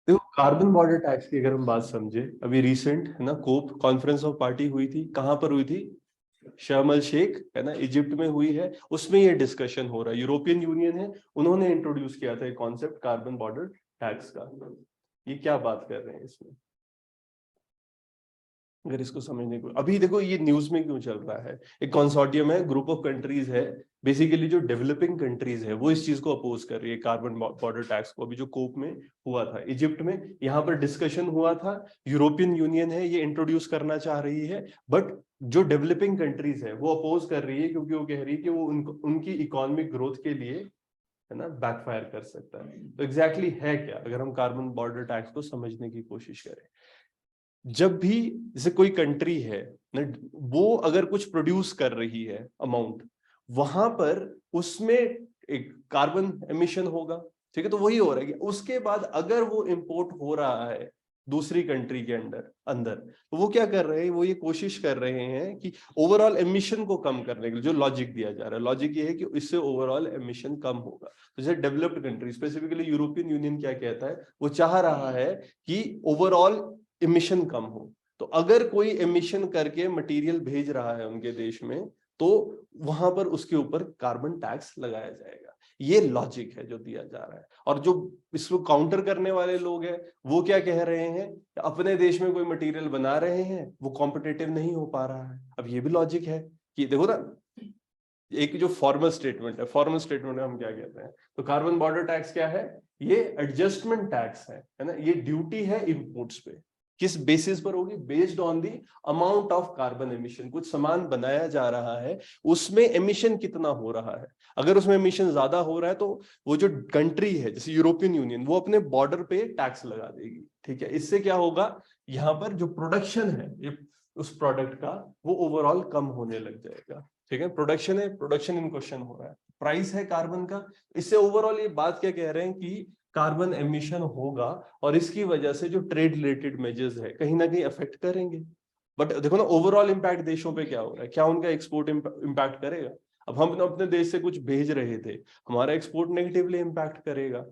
देखो, carbon border tax की अगर हम बात समझे, अभी रिसेंट है ना कोप कॉन्फ्रेंस ऑफ पार्टी हुई थी, कहां पर हुई थी? शर्म अल शेख है ना, इजिप्ट में हुई है। उसमें ये डिस्कशन हो रहा है, यूरोपियन यूनियन है, उन्होंने इंट्रोड्यूस किया था एक कॉन्सेप्ट कार्बन बॉर्डर टैक्स का। ये क्या बात कर रहे हैं इसमें, अगर इसको समझने को, अभी देखो ये न्यूज में क्यों चल रहा है? एक कंसोर्टियम है, ग्रुप ऑफ कंट्रीज है, बेसिकली जो डेवलपिंग कंट्रीज है वो इस चीज को अपोज कर रही है, कार्बन बॉर्डर टैक्स को। अभी जो कोप में हुआ था इजिप्ट में, यहाँ पर डिस्कशन हुआ था। यूरोपियन यूनियन है, ये इंट्रोड्यूस करना चाह रही है, बट जो डेवलपिंग कंट्रीज है वो अपोज कर रही है, क्योंकि वो कह रही है कि वो उनकी इकोनॉमिक ग्रोथ के लिए है ना बैकफायर कर सकता है। तो एग्जैक्टली है क्या, अगर हम कार्बन बॉर्डर टैक्स को समझने की कोशिश करें? जब भी जैसे कोई कंट्री है ना, वो अगर कुछ प्रोड्यूस कर रही है अमाउंट, वहां पर उसमें एक कार्बन एमिशन होगा, ठीक है? तो वही हो रहा है कि उसके बाद अगर वो इंपोर्ट हो रहा है दूसरी कंट्री के अंदर अंदर, तो वो क्या कर रहे हैं, वो ये कोशिश कर रहे हैं कि ओवरऑल एमिशन को कम करने के लिए, जो लॉजिक दिया जा रहा है, लॉजिक ये है कि इससे ओवरऑल एमिशन कम होगा। तो जैसे developed country, specifically European union क्या कहता है, वो चाह रहा है कि ओवरऑल इमिशन कम हो। तो अगर कोई इमिशन करके मटेरियल भेज रहा है उनके देश में, तो वहां पर उसके ऊपर कार्बन टैक्स लगाया जाएगा। ये लॉजिक है जो दिया जा रहा है। और जो इसको काउंटर करने वाले लोग हैं, वो क्या कह रहे हैं, अपने देश में कोई मटेरियल बना रहे हैं, वो कॉम्पिटिटिव नहीं हो पा रहा है। अब ये भी लॉजिक है कि देखो ना, एक जो फॉर्मल स्टेटमेंट है, फॉर्मल स्टेटमेंट में हम क्या कहते हैं, तो कार्बन बॉर्डर टैक्स क्या है? ये एडजस्टमेंट टैक्स है ना, ये ड्यूटी है इंपोर्ट्स पे। किस बेसिस पर होगी? Based on the amount of carbon emission. कुछ सामान बनाया जा रहा है, उसमें एमिशन कितना हो रहा है। अगर उसमें एमिशन ज्यादा हो रहा है, तो वो जो कंट्री है जैसे यूरोपियन यूनियन, वो अपने बॉर्डर पे टैक्स लगा देगी, ठीक है? इससे क्या होगा, यहाँ पर जो प्रोडक्शन है ये उस प्रोडक्ट का, वो ओवरऑल कम होने लग जाएगा, ठीक है? प्रोडक्शन है, प्रोडक्शन इन क्वेश्चन हो रहा है, प्राइस है कार्बन का। इससे ओवरऑल ये बात क्या कह रहे हैं कि कार्बन एमिशन होगा, और इसकी वजह से जो ट्रेड रिलेटेड मेजर्स है कहीं ना कहीं अफेक्ट करेंगे। बट देखो ना, ओवरऑल इंपैक्ट देशों पे क्या हो रहा है, क्या उनका एक्सपोर्ट इंपैक्ट करेगा? अब हम अपने देश से कुछ भेज रहे थे, हमारा एक्सपोर्ट नेगेटिवली इंपैक्ट करेगा।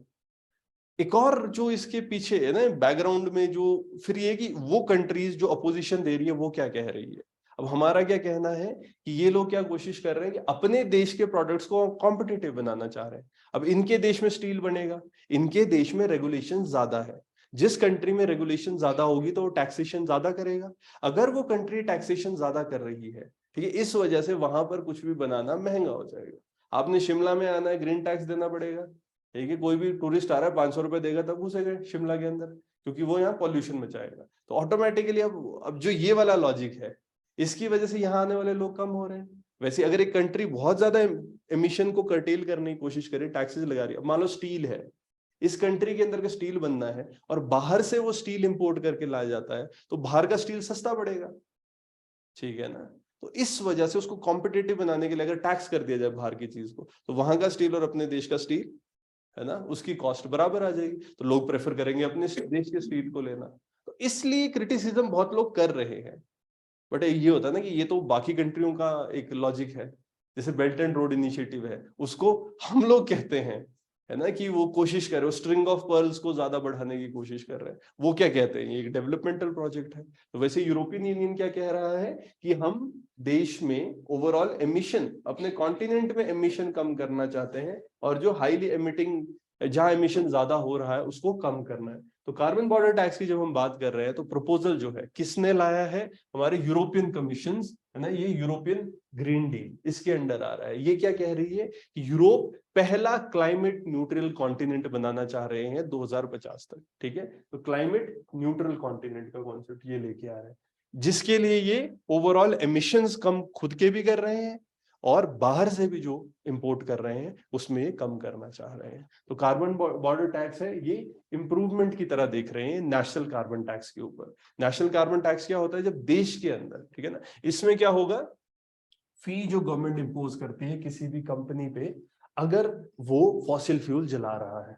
एक और जो इसके पीछे है ना बैकग्राउंड में, जो फिर ये कि वो कंट्रीज जो अपोजिशन दे रही है वो क्या कह रही है। अब हमारा क्या कहना है कि ये लोग क्या कोशिश कर रहे हैं कि अपने देश के प्रोडक्ट्स को कॉम्पिटिटिव बनाना चाह रहे हैं। अब इनके देश में स्टील बनेगा, इनके देश में रेगुलेशन ज्यादा है। जिस कंट्री में रेगुलेशन ज्यादा होगी तो वो टैक्सेशन ज्यादा करेगा। अगर वो कंट्री टैक्सेशन ज्यादा कर रही है, ठीक है, इस वजह से वहां पर कुछ भी बनाना महंगा हो जाएगा। आपने शिमला में आना है, ग्रीन टैक्स देना पड़ेगा, ठीक है? कोई भी टूरिस्ट आ रहा है, 500 रुपए देगा तब घुसेगा शिमला के अंदर, क्योंकि वो यहाँ पॉल्यूशन मचाएगा। तो ऑटोमेटिकली अब जो ये वाला लॉजिक है, इसकी वजह से यहाँ आने वाले लोग कम हो रहे हैं। वैसे अगर एक कंट्री बहुत ज्यादा एमिशन को कर्टेल करने की कोशिश करे, टैक्सेस लगा रही है, मान लो स्टील है, इस कंट्री के अंदर का स्टील बनना है और बाहर से वो स्टील इंपोर्ट करके लाया जाता है, तो बाहर का स्टील सस्ता पड़ेगा, ठीक है ना? तो इस वजह से उसको कॉम्पिटेटिव बनाने के लिए अगर टैक्स कर दिया जाए बाहर की चीज को, तो वहां का स्टील और अपने देश का स्टील है ना, उसकी कॉस्ट बराबर आ जाएगी, तो लोग प्रेफर करेंगे अपने देश के स्टील को लेना। तो इसलिए क्रिटिसिज्म बहुत लोग कर रहे हैं। बट ये होता है ना कि ये तो बाकी कंट्रियों का एक लॉजिक है। जैसे बेल्ट एंड रोड इनिशिएटिव है, उसको हम लोग कहते हैं है ना कि वो कोशिश कर रहे हो, स्ट्रिंग ऑफ पर्ल्स को ज्यादा बढ़ाने की कोशिश कर रहे हैं। वो क्या कहते हैं, ये एक डेवलपमेंटल प्रोजेक्ट है। तो वैसे यूरोपियन यूनियन क्या कह रहा है कि हम देश में ओवरऑल एमिशन, अपने कॉन्टिनेंट में एमिशन कम करना चाहते हैं, और जो हाईली एमिटिंग, जहां एमिशन ज्यादा हो रहा है उसको कम करना है। तो कार्बन बॉर्डर टैक्स की जब हम बात कर रहे हैं, तो प्रपोजल जो है किसने लाया है? हमारे यूरोपियन कमीशन है ना, ये यूरोपियन ग्रीन डील इसके अंडर आ रहा है। ये क्या कह रही है कि यूरोप पहला क्लाइमेट न्यूट्रल कॉन्टिनेंट बनाना चाह रहे हैं 2050 तक, ठीक है? तो क्लाइमेट न्यूट्रल कॉन्टिनेंट का कॉन्सेप्ट ये लेके आ रहा है, जिसके लिए ये ओवरऑल एमिशंस कम खुद के भी कर रहे हैं, और बाहर से भी जो इंपोर्ट कर रहे हैं उसमें ये कम करना चाह रहे हैं। तो कार्बन बॉर्डर टैक्स है, ये इंप्रूवमेंट की तरह देख रहे हैं नेशनल कार्बन टैक्स के ऊपर। नेशनल कार्बन टैक्स क्या होता है? जब देश के अंदर, ठीक है ना, इसमें क्या होगा, फी जो गवर्नमेंट इंपोज करती है किसी भी कंपनी पे, अगर वो फॉसिल फ्यूल जला रहा है,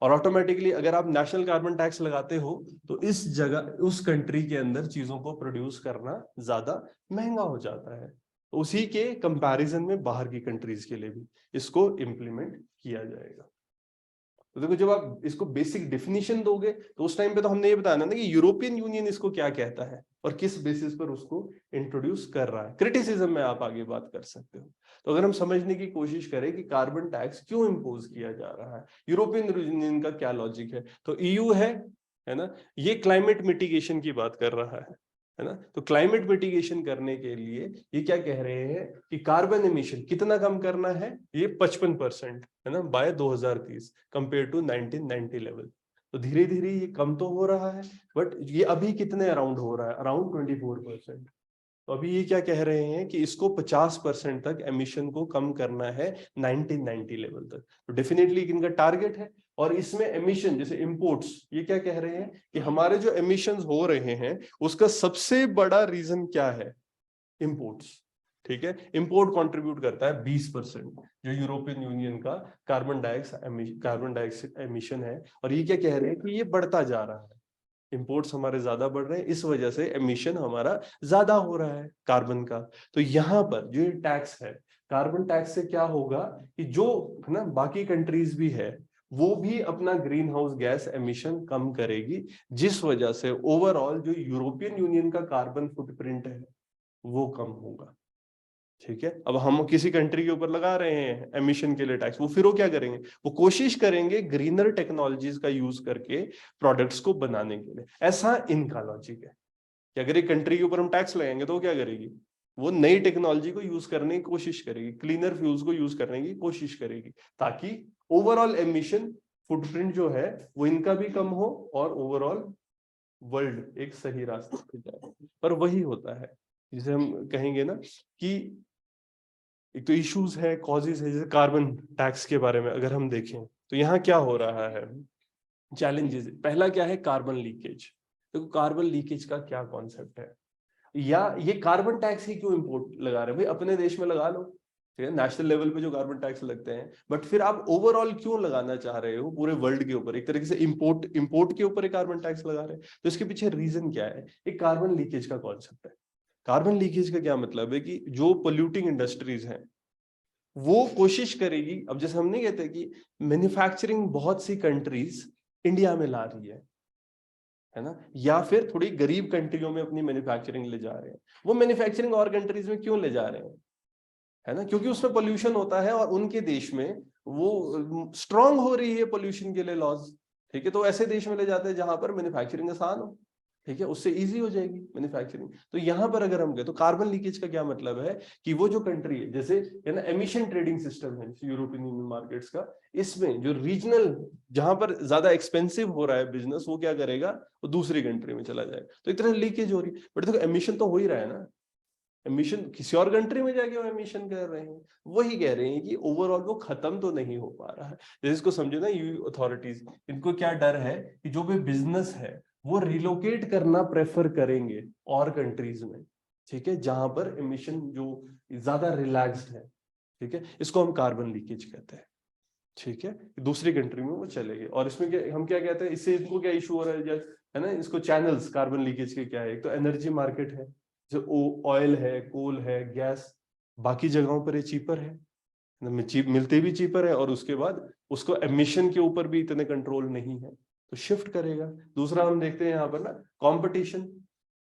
और ऑटोमेटिकली अगर आप नेशनल कार्बन टैक्स लगाते हो, तो इस जगह उस कंट्री के अंदर चीजों को प्रोड्यूस करना ज्यादा महंगा हो जाता है। तो उसी के कंपैरिजन में बाहर की कंट्रीज के लिए भी इसको इंप्लीमेंट किया जाएगा। तो देखो जब आप इसको बेसिक डेफिनेशन दोगे तो उस टाइम पे तो हमने ये बताया ना कि यूरोपियन यूनियन इसको क्या कहता है और किस बेसिस पर उसको इंट्रोड्यूस कर रहा है। क्रिटिसिज्म में आप आगे बात कर सकते हो। तो अगर हम समझने की कोशिश करें कि कार्बन टैक्स क्यों इंपोज किया जा रहा है, यूरोपियन यूनियन का क्या लॉजिक है, तो ईयू है ना, ये क्लाइमेट मिटिगेशन की बात कर रहा है ना। तो क्लाइमेट मिटिगेशन करने के लिए ये क्या कह रहे हैं कि कार्बन एमिशन कितना कम करना है, ये 55% है ना बाय 2030 कंपेयर टू 1990 लेवल। तो धीरे धीरे ये कम तो हो रहा है, बट ये अभी कितने अराउंड हो रहा है, अराउंड 24%। तो अभी ये क्या कह रहे हैं कि इसको 50% तक एमिशन को कम करना है 1990 लेवल तक। तो डेफिनेटली इनका टारगेट है। और इसमें एमिशन जैसे इंपोर्ट्स, ये क्या कह रहे हैं कि हमारे जो एमिशंस हो रहे हैं उसका सबसे बड़ा रीजन क्या है, इंपोर्ट्स। ठीक है, इंपोर्ट कंट्रीब्यूट करता है 20% जो यूरोपियन यूनियन का कार्बन डाइऑक्साइड एमिशन है। और ये क्या कह रहे हैं कि ये बढ़ता जा रहा है, इंपोर्ट्स हमारे ज्यादा बढ़ रहे हैं, इस वजह से एमिशन हमारा ज्यादा हो रहा है कार्बन का। तो यहाँ पर जो ये टैक्स है, कार्बन टैक्स से क्या होगा कि जो है ना बाकी कंट्रीज भी है वो भी अपना ग्रीन हाउस गैस एमिशन कम करेगी, जिस वजह से ओवरऑल जो यूरोपियन यूनियन का कार्बन फुटप्रिंट है वो कम होगा। ठीक है, अब हम किसी कंट्री के ऊपर लगा रहे हैं एमिशन के लिए टैक्स, वो फिर वो क्या करेंगे, वो कोशिश करेंगे ग्रीनर टेक्नोलॉजीज का यूज करके प्रोडक्ट्स को बनाने के लिए। ऐसा इनका लॉजिक है कि अगर एक कंट्री के ऊपर हम टैक्स लगाएंगे तो वो क्या करेगी, वो नई टेक्नोलॉजी को यूज करने की कोशिश करेगी, क्लीनर फ्यूल्स को यूज करने की कोशिश करेगी, ताकि ओवरऑल एमिशन फुटप्रिंट जो है वो इनका भी कम हो और ओवरऑल वर्ल्ड एक सही रास्ते पे जाए। पर वही होता है जिसे हम कहेंगे ना कि एक तो इश्यूज है, कॉजेज है, जैसे कार्बन टैक्स के बारे में अगर हम देखें तो यहाँ क्या हो रहा है, चैलेंजेस। पहला क्या है, कार्बन लीकेज। देखो कार्बन लीकेज का क्या कॉन्सेप्ट है, या ये कार्बन टैक्स ही क्यों इंपोर्ट लगा रहे हैं, भाई अपने देश में लगा लो, ठीक है, नेशनल लेवल पे जो कार्बन टैक्स लगते हैं, बट फिर आप ओवरऑल क्यों लगाना चाह रहे हो पूरे वर्ल्ड के ऊपर, एक तरीके से इंपोर्ट के ऊपर एक कार्बन टैक्स लगा रहे हैं। तो इसके पीछे रीजन क्या है, एक कार्बन लीकेज का कॉन्सेप्ट है। कार्बन लीकेज का क्या मतलब है कि जो पोल्यूटिंग इंडस्ट्रीज हैं वो कोशिश करेगी, अब जैसे हम नहीं कहते कि मैन्युफैक्चरिंग बहुत सी कंट्रीज इंडिया में ला रही है ना, या फिर थोड़ी गरीब कंट्रियों में अपनी मैन्युफैक्चरिंग ले जा रहे हैं, वो मैन्युफैक्चरिंग और कंट्रीज में क्यों ले जा रहे हैं, है ना, क्योंकि उसमें पोल्यूशन होता है और उनके देश में वो स्ट्रांग हो रही है पोल्यूशन के लिए लॉज। ठीक है, तो ऐसे देश में ले जाते हैं जहां पर मैन्युफैक्चरिंग आसान हो, ठीक है, उससे इजी हो जाएगी मैन्युफैक्चरिंग। तो यहां पर अगर हम गए तो कार्बन लीकेज का क्या मतलब है कि वो जो कंट्री है, जैसे है ना एमिशन ट्रेडिंग सिस्टम है यूरोपियन यूनियन मार्केट्स का, इसमें जो रीजनल जहां पर ज्यादा एक्सपेंसिव हो रहा है बिजनेस, वो क्या करेगा, वो दूसरी कंट्री में चला जाएगा। तो एक तरह से लीकेज हो रही है, बट देखो एमिशन तो हो ही रहा है ना, एमिशन किसी और कंट्री में जाके वो एमिशन कर रहे हैं। वही कह रहे हैं कि ओवरऑल वो खत्म तो नहीं हो पा रहा है। जैसे इसको समझो ना, यू अथॉरिटीज, इनको क्या डर है कि जो भी बिजनेस है वो रिलोकेट करना प्रेफर करेंगे और कंट्रीज में, ठीक है, जहां पर एमिशन जो ज्यादा रिलैक्स्ड है। ठीक है, इसको हम कार्बन लीकेज कहते हैं। ठीक है, दूसरी कंट्री में वो चले गए। और इसमें क्या, हम क्या कहते हैं, इससे इनको क्या इशू हो रहा है ना, इसको चैनल्स कार्बन लीकेज के क्या है, एक तो एनर्जी मार्केट है, जो ऑयल है, कोल है, गैस, बाकी जगहों पर ये चीपर है, चीप मिलते भी चीपर है, और उसके बाद उसको एमिशन के ऊपर भी इतने कंट्रोल नहीं है, तो शिफ्ट करेगा। दूसरा हम देखते हैं यहाँ पर ना कंपटीशन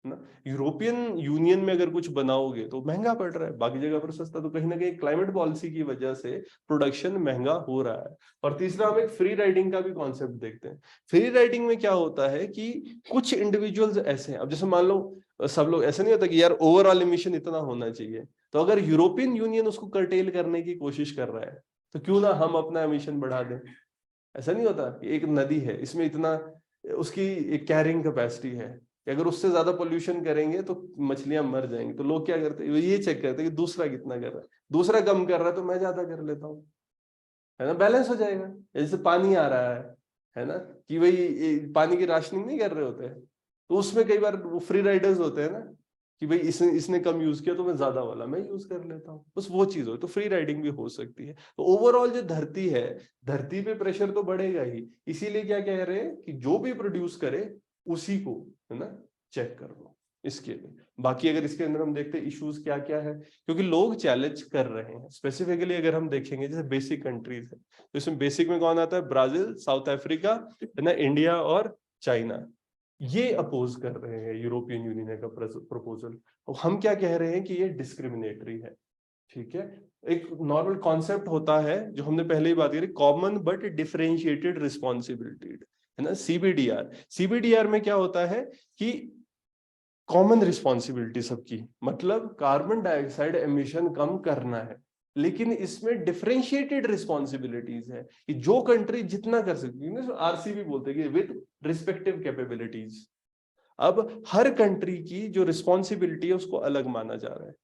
ना, यूरोपियन यूनियन में अगर कुछ बनाओगे तो महंगा पड़ रहा है, बाकी जगह पर सस्ता, तो कहीं ना कहीं क्लाइमेट पॉलिसी की वजह से प्रोडक्शन महंगा हो रहा है। और तीसरा हम एक फ्री राइडिंग का भी कॉन्सेप्ट देखते हैं। फ्री राइडिंग में क्या होता है कि कुछ इंडिविजुअल्स ऐसे हैं, अब जैसे मान लो सब लोग, ऐसा नहीं होता कि यार ओवरऑल एमिशन इतना होना चाहिए, तो अगर यूरोपियन यूनियन उसको कर्टेल करने की कोशिश कर रहा है तो क्यों ना हम अपना एमिशन बढ़ा दें। ऐसा नहीं होता कि एक नदी है, इसमें इतना उसकी एक कैरिंग कैपेसिटी है कि अगर उससे ज्यादा पोल्यूशन करेंगे तो मछलियां मर जाएंगी, तो लोग क्या करते हैं, वो ये चेक करते हैं कि दूसरा कितना कर रहा है, दूसरा कम कर रहा है तो मैं ज्यादा कर लेता हूँ, है ना, बैलेंस हो जाएगा। जैसे पानी आ रहा है ना, कि भाई पानी की राशनिंग नहीं कर रहे होते हैं, तो उसमें कई बार वो फ्री राइडर्स होते हैं ना, कि भाई इसने इसने कम यूज किया तो मैं ज्यादा वाला मैं यूज कर लेता हूँ, बस वो चीज हो, तो फ्री राइडिंग भी हो सकती है। तो ओवरऑल जो धरती है, धरती पे प्रेशर तो बढ़ेगा ही, इसीलिए क्या कह रहे हैं कि जो भी प्रोड्यूस करे उसी को, है ना, चेक कर लो। इसके लिए। बाकी अगर इसके अंदर हम देखते हैं इश्यूज क्या क्या है, क्योंकि लोग चैलेंज कर रहे हैं स्पेसिफिकली। अगर हम देखेंगे जैसे बेसिक कंट्रीज है, तो इसमें बेसिक में कौन आता है? ब्राजील, साउथ अफ्रीका, है ना, इंडिया और चाइना। ये अपोज कर रहे हैं यूरोपियन यूनियन का प्रपोजल। और हम क्या कह रहे हैं कि ये डिस्क्रिमिनेटरी है। ठीक है, एक नॉर्मल कॉन्सेप्ट होता है जो हमने पहले ही बात करी, कॉमन बट डिफरेंशिएटेड रिस्पॉन्सिबिलिटी, है ना, सीबीडीआर। सीबीडीआर में क्या होता है कि कॉमन रिस्पॉन्सिबिलिटी सबकी, मतलब कार्बन डाइऑक्साइड एमिशन कम करना है, लेकिन इसमें डिफरेंशिएटेड रिस्पॉन्सिबिलिटीज है कि जो कंट्री जितना कर सकती है, आरसीबी बोलते हैं कि विद रिस्पेक्टिव कैपेबिलिटीज। अब हर कंट्री की जो रिस्पॉन्सिबिलिटी है उसको अलग माना जा रहा है।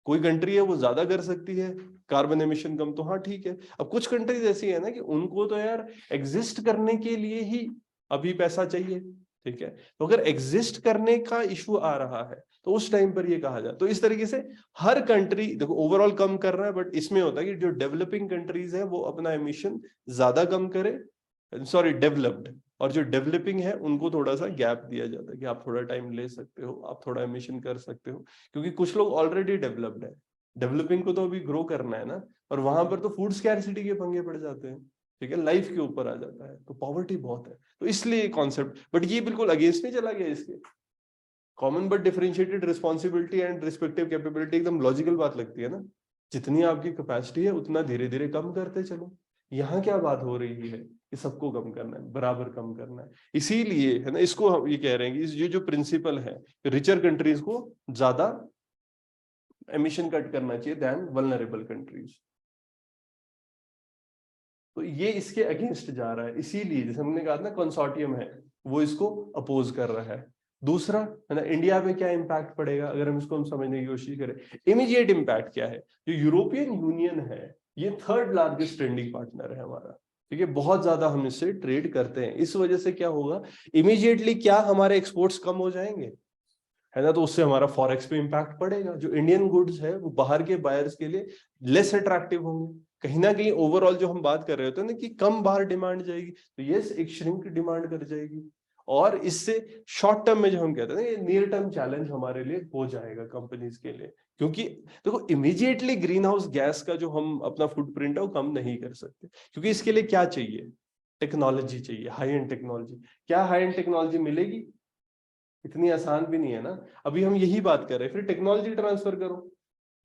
कोई कंट्री है वो ज्यादा कर सकती है कार्बन एमिशन कम, तो हाँ ठीक है। अब कुछ कंट्रीज ऐसी है ना कि उनको तो यार एग्जिस्ट करने के लिए ही अभी पैसा चाहिए। ठीक है, तो अगर एग्जिस्ट करने का इशू आ रहा है तो उस टाइम पर ये कहा जाए। तो इस तरीके से हर कंट्री देखो ओवरऑल कम कर रहा है, बट इसमें होता है कि जो डेवलपिंग कंट्रीज है वो अपना एमिशन ज्यादा कम करे, सॉरी डेवलप्ड, और जो डेवलपिंग है उनको थोड़ा सा गैप दिया जाता है कि आप थोड़ा टाइम ले सकते हो, आप थोड़ा एमिशन कर सकते हो, क्योंकि कुछ लोग ऑलरेडी डेवलप्ड है। डेवलपिंग को तो अभी ग्रो करना है ना, और वहां पर तो फूड स्कैर्सिटी के पंगे पड़ जाते हैं। ठीक है, लाइफ के ऊपर आ जाता है, तो पॉवर्टी बहुत है। तो इसलिए कॉन्सेप्ट, बट ये बिल्कुल अगेंस्ट नहीं चला गया इसके। Common but differentiated responsibility and respective capability एकदम लॉजिकल बात लगती है ना। जितनी आपकी कैपेसिटी है उतना धीरे धीरे कम करते चलो। यहाँ क्या बात हो रही है कि सबको कम करना है, बराबर कम करना है। इसीलिए है ना, इसको हम ये कह रहे हैं कि ये जो प्रिंसिपल है, रिचर कंट्रीज को ज्यादा एमिशन कट करना चाहिए देन वल्नरेबल कंट्रीज। तो ये इसके अगेंस्ट जा रहा है। इसीलिए जैसे हमने कहा ना कंसोर्टियम है वो इसको अपोज कर रहा है। दूसरा है ना, इंडिया में क्या इंपैक्ट पड़ेगा अगर हम इसको समझने की कोशिश करें। इमीडिएट इंपैक्ट क्या है? जो यूरोपियन यूनियन है ये थर्ड लार्जेस्ट ट्रेडिंग पार्टनर है हमारा। ठीक है, बहुत ज्यादा हम इससे ट्रेड करते हैं। इस वजह से क्या होगा, इमीडिएटली क्या हमारे एक्सपोर्ट्स कम हो जाएंगे, है ना, तो उससे हमारा फॉरेक्स पे इंपैक्ट पड़ेगा। जो इंडियन गुड्स है वो बाहर के बायर्स के लिए लेस अट्रैक्टिव होंगे। कहीं ना कहीं ओवरऑल जो हम बात कर रहे होते हैं ना कि कम बाहर डिमांड जाएगी, तो यस एक श्रिंक डिमांड कर जाएगी। और इससे शॉर्ट टर्म में जो हम कहते हैं ना, ये नियर टर्म चैलेंज हमारे लिए हो जाएगा कंपनीज के लिए। क्योंकि देखो इमीडिएटली ग्रीन हाउस गैस का जो हम अपना फुटप्रिंट है वो कम नहीं कर सकते, क्योंकि इसके लिए क्या चाहिए? टेक्नोलॉजी चाहिए, हाई एंड टेक्नोलॉजी। क्या हाई एंड टेक्नोलॉजी मिलेगी? इतनी आसान भी नहीं है ना। अभी हम यही बात कर रहे हैं, फिर टेक्नोलॉजी ट्रांसफर करो।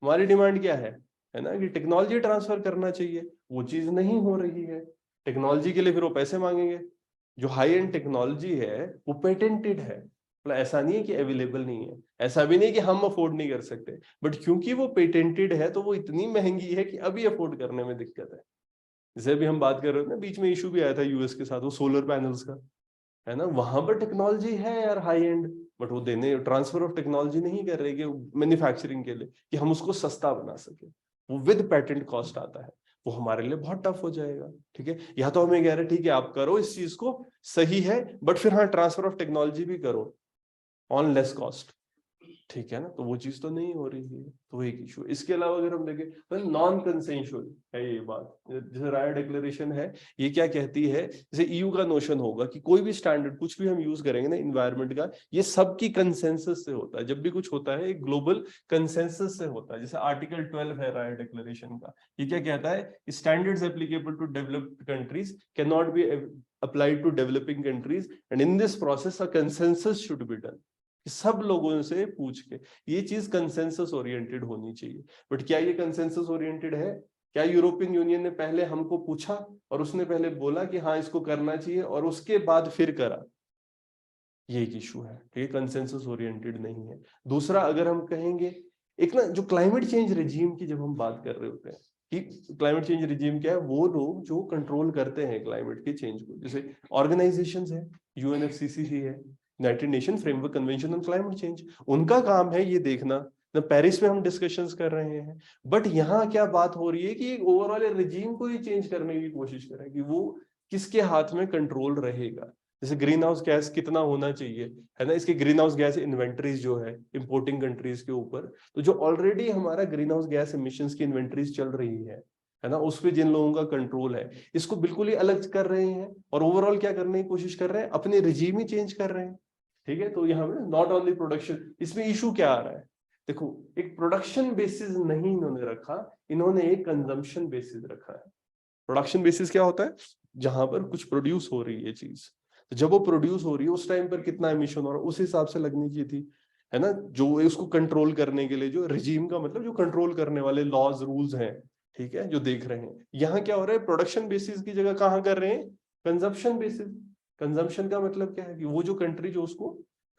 हमारी डिमांड क्या है ना, कि टेक्नोलॉजी ट्रांसफर करना चाहिए, वो चीज नहीं हो रही है। टेक्नोलॉजी के लिए फिर वो पैसे मांगेंगे। जो हाई एंड टेक्नोलॉजी है वो पेटेंटेड है, मतलब ऐसा नहीं है कि अवेलेबल नहीं है, ऐसा भी नहीं कि हम अफोर्ड नहीं कर सकते, बट क्योंकि वो पेटेंटेड है तो वो इतनी महंगी है कि अभी अफोर्ड करने में दिक्कत है। जैसे अभी हम बात कर रहे थे ना, बीच में इशू भी आया था यूएस के साथ वो सोलर पैनल्स का, है ना, वहां पर टेक्नोलॉजी है यार हाई एंड, बट वो देने ट्रांसफर ऑफ टेक्नोलॉजी नहीं कर रहे कि मैन्युफैक्चरिंग के लिए कि हम उसको सस्ता बना सके। वो विद पेटेंट कॉस्ट आता है, वो हमारे लिए बहुत टफ हो जाएगा। ठीक है, या तो हमें कह रहे ठीक है आप करो इस चीज को, सही है, बट फिर हाँ ट्रांसफर ऑफ टेक्नोलॉजी भी करो ऑन लेस कॉस्ट। ठीक है ना, तो वो चीज तो नहीं हो रही है, तो एक इशू। इसके अलावा अगर हम देखें तो नॉन कंसेंशुअल है ये बात। जैसे राय डिक्लेरेशन है, ये क्या कहती है, जैसे ईयू का नोशन होगा कि कोई भी स्टैंडर्ड कुछ भी हम यूज करेंगे ना इन्वायरमेंट का, ये सबकी कंसेंसस से होता है। जब भी कुछ होता है एक ग्लोबल कंसेंसस से होता है। जैसे आर्टिकल 12 है राय डिक्लेरेशन का, ये क्या कहता है, standards applicable to developed countries can not be applied to developing countries and in this process a consensus should be done। सब लोगों से पूछ के ये चीज कंसेंसस ओरिएंटेड होनी चाहिए। बट क्या ये कंसेंसस ओरिएंटेड है? क्या यूरोपियन यूनियन ने पहले हमको पूछा और उसने पहले बोला कि हाँ इसको करना चाहिए और उसके बाद फिर करा? ये एक इशू है, ये कंसेंसस ओरिएंटेड नहीं है। दूसरा अगर हम कहेंगे, एक ना जो क्लाइमेट चेंज रिजीम की जब हम बात कर रहे होते हैं कि क्लाइमेट चेंज रिजीम क्या है, वो लोग जो कंट्रोल करते हैं क्लाइमेट के चेंज को, जैसे ऑर्गेनाइजेशंस है, यूएनएफसीसीसी है, United nation framework convention on climate change, उनका काम है ये देखना ना। पेरिस में हम डिस्कशंस कर रहे हैं, बट यहाँ क्या बात हो रही है कि ओवरऑल रिजीम को ही चेंज करने की कोशिश करें कि वो किसके हाथ में कंट्रोल रहेगा। जैसे ग्रीन हाउस गैस कितना होना चाहिए, है ना, इसके ग्रीन हाउस गैस इन्वेंटरीज जो है इंपोर्टिंग कंट्रीज के ऊपर, तो जो ऑलरेडी हमारा ग्रीन हाउस गैस एमिशंस की इन्वेंटरीज चल रही है ना, उस पे जिन लोगों का कंट्रोल है, इसको बिल्कुल ही अलग कर रहे हैं और ओवरऑल क्या करने की कोशिश कर रहे हैं, अपने रिजीम ही चेंज कर रहे हैं। ठीक है, तो यहाँ पे नॉट ओनली प्रोडक्शन, इसमें इशू क्या आ रहा है, देखो एक प्रोडक्शन बेसिस नहीं इन्होंने रखा, इन्होंने एक कंजम्पशन बेसिस रखा है। प्रोडक्शन बेसिस क्या होता है, जहां पर कुछ प्रोड्यूस हो रही है चीज, तो जब वो प्रोड्यूस हो रही है उस टाइम पर कितना एमिशन हो रहा है उस हिसाब से लगनी चाहिए थी, है ना। जो उसको कंट्रोल करने के लिए जो रिजीम का मतलब जो कंट्रोल करने वाले लॉज रूल्स हैं, ठीक है, जो देख रहे हैं, यहाँ क्या हो रहा है, प्रोडक्शन बेसिस की जगह कहाँ कर रहे हैं, कंजम्पशन बेसिस। कंजम्पशन का मतलब क्या है कि वो जो कंट्री जो उसको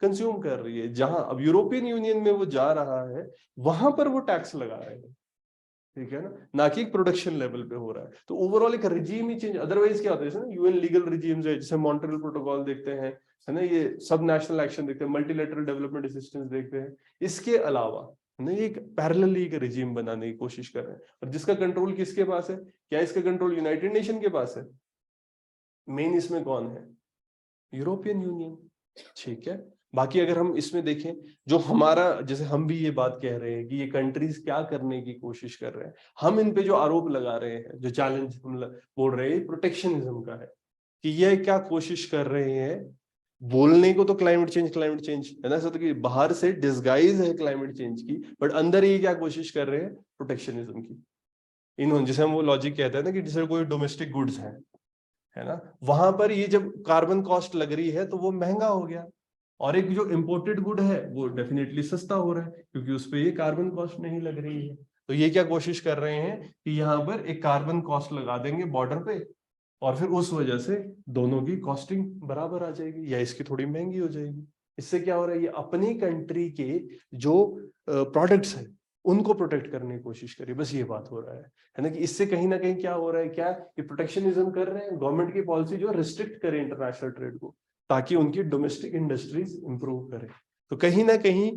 कंज्यूम कर रही है, जहां अब यूरोपियन यूनियन में वो जा रहा है वहां पर वो टैक्स लगा रहे हैं, ठीक है ना कि प्रोडक्शन लेवल पे हो रहा है। तो ओवरऑल एक रिजीम ही चेंज, अदरवाइज क्या होता है, जैसे ना यूएन लीगल रिजीम्स है, जैसे मॉन्ट्रियल प्रोटोकॉल देखते हैं, है ना, ये सब नेशनल एक्शन देखते हैं, मल्टीलेटरल डेवलपमेंट असिस्टेंस देखते हैं, इसके अलावा नहीं एक पैरेलली एक रिजीम बनाने की कोशिश कर रहे हैं, और जिसका कंट्रोल किसके पास है, क्या इसका कंट्रोल यूनाइटेड नेशन के पास है, मेन इसमें कौन है, यूरोपियन यूनियन, ठीक है। बाकी अगर हम इसमें देखें, जो हमारा, जैसे हम भी ये बात कह रहे हैं कि ये कंट्रीज क्या करने की कोशिश कर रहे हैं, हम इन पे जो आरोप लगा रहे हैं, जो चैलेंज हम बोल रहे हैं प्रोटेक्शनिज्म का है, कि ये क्या कोशिश कर रहे हैं, बोलने को तो क्लाइमेट चेंज है ना, तो कि बाहर से डिस्गाइज है क्लाइमेट चेंज की, बट अंदर ये क्या कोशिश कर रहे हैं, प्रोटेक्शनिज्म की। इन्होंने, जैसे हम वो लॉजिक कहते हैं ना कि जैसे कोई डोमेस्टिक गुड्स है ना, वहां पर ये जब कार्बन कॉस्ट लग रही है तो वो महंगा हो गया, और एक जो इम्पोर्टेड गुड है वो डेफिनेटली सस्ता हो रहा है क्योंकि उस पर ये कार्बन कॉस्ट नहीं लग रही है। तो ये क्या कोशिश कर रहे हैं कि यहाँ पर एक कार्बन कॉस्ट लगा देंगे बॉर्डर पे, और फिर उस वजह से दोनों की कॉस्टिंग बराबर आ जाएगी या इसकी थोड़ी महंगी हो जाएगी। इससे क्या हो रहा है, ये अपनी कंट्री के जो प्रोडक्ट्स हैं उनको प्रोटेक्ट करने की कोशिश करिए, बस ये बात हो रहा है ना, कि इससे कहीं ना कहीं क्या हो रहा है, क्या ये प्रोटेक्शनिज्म कर रहे हैं, गवर्नमेंट की पॉलिसी जो रिस्ट्रिक्ट करे इंटरनेशनल ट्रेड को, ताकि उनकी डोमेस्टिक इंडस्ट्रीज इंप्रूव करें। तो कहीं ना कहीं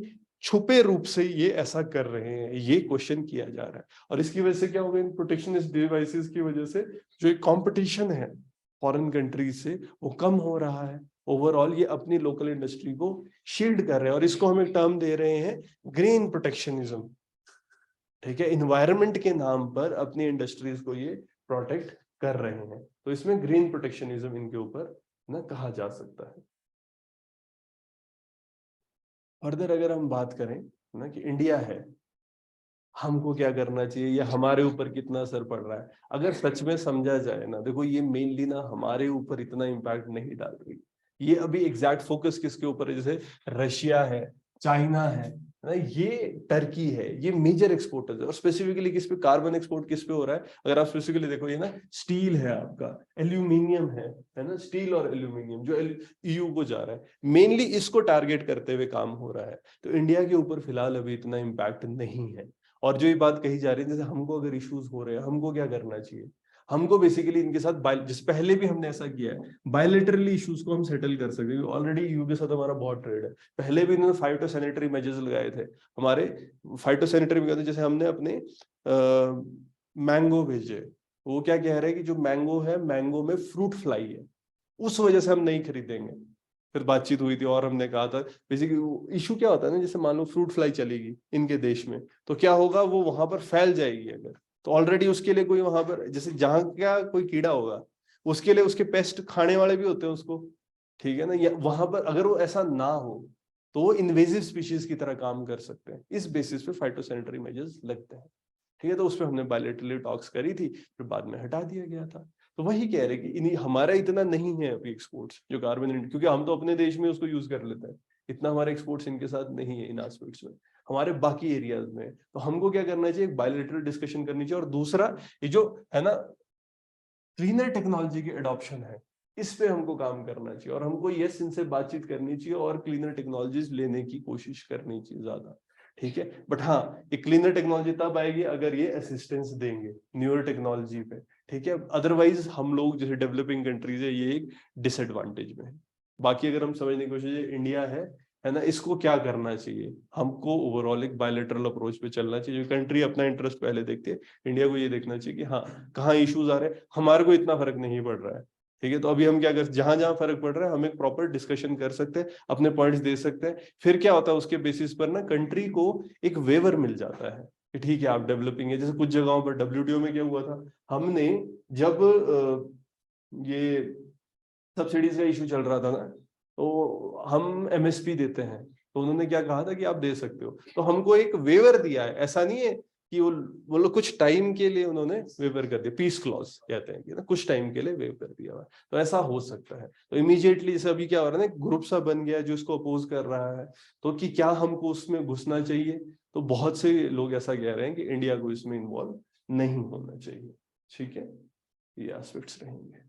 छुपे रूप से ये ऐसा कर रहे हैं, ये क्वेश्चन किया जा रहा है, और इसकी वजह से क्या होगा, इन प्रोटेक्शनिस्ट डिवाइसेस की वजह से जो एक कंपटीशन है फॉरेन कंट्रीज से वो कम हो रहा है। ओवरऑल ये अपनी लोकल इंडस्ट्री को शील्ड कर रहे हैं, और इसको हम एक टर्म दे रहे हैं ग्रीन प्रोटेक्शनिज्म, ठीक है। इन्वायरमेंट के नाम पर अपनी इंडस्ट्रीज को ये प्रोटेक्ट कर रहे हैं, तो इसमें ग्रीन प्रोटेक्शनिज्म इनके ऊपर ना कहा जा सकता है। फर्दर अगर हम बात करें ना कि इंडिया है, हमको क्या करना चाहिए या हमारे ऊपर कितना असर पड़ रहा है, अगर सच में समझा जाए ना, देखो ये मेनली ना हमारे ऊपर इतना इम्पैक्ट नहीं डाल रही, ये अभी एग्जैक्ट फोकस किसके ऊपर है, जैसे रशिया है, चाइना है ना, ये टर्की है, ये मेजर एक्सपोर्टर्स है, और स्पेसिफिकली किस पे कार्बन एक्सपोर्ट किस पे हो रहा है, अगर आप स्पेसिफिकली देखो, ये ना स्टील है आपका, एल्यूमिनियम है ना, स्टील और एल्यूमिनियम जो ईयू को जा रहा है, मेनली इसको टारगेट करते हुए काम हो रहा है। तो इंडिया के ऊपर फिलहाल अभी इतना इम्पैक्ट नहीं है। और जो ये बात कही जा रही है, जैसे हमको अगर इश्यूज हो रहे हैं, हमको क्या करना चाहिए, हमको बेसिकली इनके साथ जैसे पहले भी हमने ऐसा किया है, बायलेटरली इश्यूज को हम सेटल कर सकते हैं, ऑलरेडी यूके के साथ हमारा बहुत ट्रेड है, पहले भी इन्होंने फाइटोसैनिटरी मेजर्स लगाए थे हमारे, फाइटोसैनिटरी में जैसे हमने अपने मैंगो भेजे, वो क्या कह रहे हैं कि जो मैंगो है, मैंगो में फ्रूट फ्लाई है, उस वजह से हम नहीं खरीदेंगे। फिर बातचीत हुई थी और हमने कहा था, बेसिकली इशू क्या होता है ना, जैसे मान लो फ्रूट फ्लाई चलेगी इनके देश में, तो क्या होगा, वो वहां पर फैल जाएगी अगर, तो ऑलरेडी उसके लिए कोई वहां पर, जैसे जहां क्या कोई कीड़ा होगा उसके लिए उसके पेस्ट खाने वाले भी होते हैं उसको, ठीक है ना, या वहां पर अगर वो ऐसा ना हो तो वो इन्वेजिव स्पीशीज की तरह काम कर सकते हैं, इस बेसिस पे फाइटोसैनिटरी मेजर्स लगते हैं, ठीक है। तो उस पर हमने बायलेटरली टॉक्स करी थी, फिर बाद में हटा दिया गया था। तो वही कह रहे कि इन्हीं हमारा इतना नहीं है अभी एक्सपोर्ट्स जो कार्बन, क्योंकि हम तो अपने देश में उसको यूज कर लेते हैं, इतना हमारे एक्सपोर्ट्स इनके साथ नहीं है इन एस्पेक्ट्स में, हमारे बाकी एरियाज में। तो हमको क्या करना चाहिए, बायलेटरल डिस्कशन करनी चाहिए, और दूसरा ये जो है ना क्लीनर टेक्नोलॉजी की एडॉप्शन है, इस पे हमको काम करना चाहिए, और हमको यस इनसे बातचीत करनी चाहिए और क्लीनर टेक्नोलॉजीज लेने की कोशिश करनी चाहिए ज्यादा, ठीक है। बट हाँ, ये क्लीनर टेक्नोलॉजी तब आएगी अगर ये असिस्टेंस देंगे न्यूअर टेक्नोलॉजी पे, ठीक है। अदरवाइज हम लोग जैसे डेवलपिंग कंट्रीज है, ये एक डिसएडवांटेज में है। बाकी अगर हम समझने की कोशिश, इंडिया है ना, इसको क्या करना चाहिए, हमको ओवरऑल एक बायलेटरल अप्रोच पे चलना चाहिए, जो कंट्री अपना इंटरेस्ट पहले देखती है, इंडिया को ये देखना चाहिए कि हाँ कहाँ इश्यूज आ रहे हैं, हमारे को इतना फर्क नहीं पड़ रहा है, ठीक है। तो अभी हम क्या कर, जहां जहां फर्क पड़ रहा है हम एक प्रॉपर डिस्कशन कर सकते हैं, अपने पॉइंट्स दे सकते हैं, फिर क्या होता है उसके बेसिस पर ना कंट्री को एक वेवर मिल जाता है कि ठीक है आप डेवलपिंग है। जैसे कुछ जगहों पर डब्ल्यूटीओ में क्या हुआ था, हमने जब ये सब्सिडीज का इशू चल रहा था ना, तो हम एमएसपी देते हैं, तो उन्होंने क्या कहा था कि आप दे सकते हो, तो हमको एक वेवर दिया है, ऐसा नहीं है कि वो लोग कुछ टाइम के लिए उन्होंने वेवर कर दिया, पीस क्लॉज कहते हैं कि ना, कुछ टाइम के लिए वेव कर दिया हुआ, तो ऐसा हो सकता है। तो इमीडिएटली जैसे अभी क्या हो रहा है ना, ग्रुप सा बन गया जो इसको अपोज कर रहा है, तो कि क्या हमको उसमें घुसना चाहिए, तो बहुत से लोग ऐसा कह रहे हैं कि इंडिया को इसमें इन्वॉल्व नहीं होना चाहिए। ठीक है, ये एस्पेक्ट्स रहेंगे।